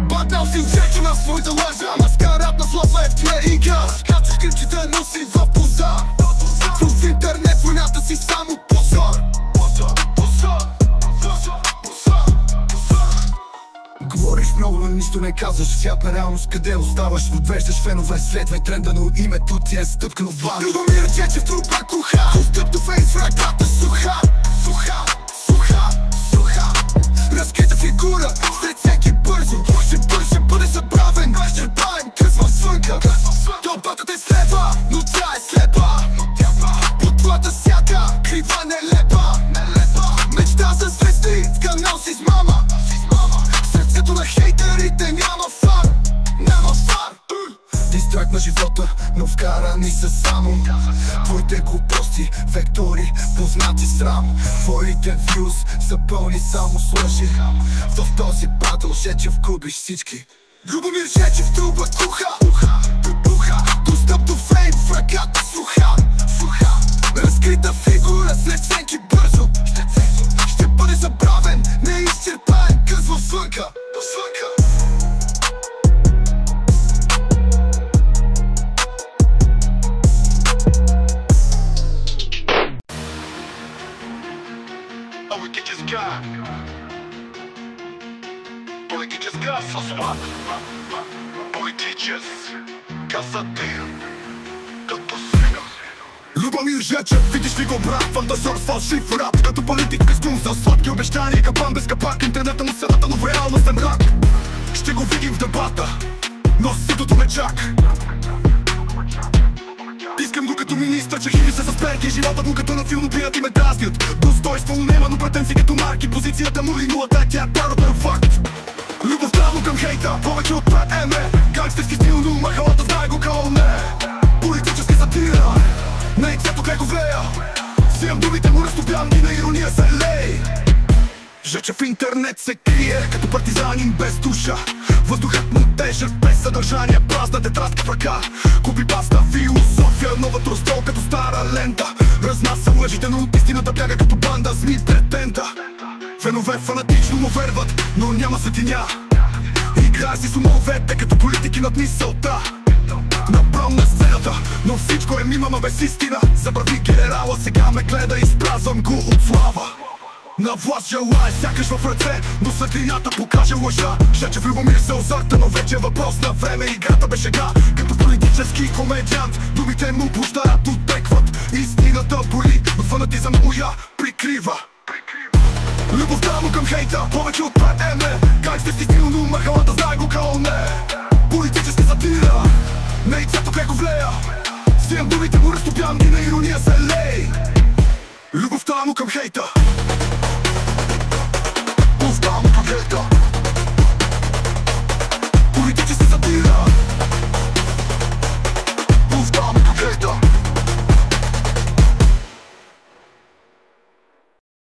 Батал си усече на своята лъжа, маскарад на слава е в твоя игра. Качваш крипчета, носи в поза. В интернет войната си само позор. Говориш много, но нищо не казваш. Свят на реалност, къде оставаш? Отвеждаш фенове, следвай тренда, но името ти е стъпкано в бан. Любомир Чечев, трупа куха, достъп до фейс, врагата суха. Разкрита фигура, сред всеки бързо. Ще бъде забравен, черпаем късва свънка. Тълпата те следва, но тя е слепа. Под твоята сяка, крива нелепа. Мечта за звезди, в канал си с мама. Сърцето на хейтерите няма фар. Дистракт на живота, но вкарани са само твоите глупости, вектори, познати срам. Твоите вюз са пълни само с лъжи. В този батъл Жечев губиш всички. Любомир Жечев, труба куха. Достъп до фейм, врагата слуха. Разкрита фигура, след сценки бързо. Ще бъде забравен, неизчерпаем къс в слънка. Любомир Жечев, видиш ли го брат? Фантазор с фалшив рап, като политик без кунза, сладки обещания, капан без капак. Интернета му селата, но в реалност е мрак. Ще го видим в дебата, но ситото ме чак. Искам го като министър, че хили се с перки. Животът му като на филм, убият и ме дразнят. Достойство нема, но претенции като марки. Позицията му и нулата е тя парата факт. Любовта му към хейта, повече от ПМ. Гангстерски стил, но махалата знае го кълне. Политически сатира, на яйцето клей го влея. Взимам думите му, разтопям и на ирония се лей. Жечев в интернет се крие, като партизанин без душа. Въздухът му тежък, без съдържание, празна тетрадка в ръка. Купи паста, философия, нова тростол като стара лента. Разнася лъжите, но от истината бяга като банда зми претенда. Фенове фанатично му верват, но няма светиня. Играе си с умовете, като политики над мисълта. Направо на сцената, но всичко е мимама без истина. Забрави генерала, сега ме гледа, изпразвам го от слава. На власт желая, сякаш в ръце, но светлината покаже лъжа. Жечев Любомир се озарта, но вече е въпрос на време. Играта беше га, като политически комедиант. Думите му повтарят, отекват. Истината боли, но фанатизъм му я прикрива. Любовта му към хейта, повече от ПМ. Гангстерски стил, но махалата знае го кълне. Политически сатира, на яйцето клей го влея. Взимам думите му, разтопям и на ирония се лей. Любовта му към хейта.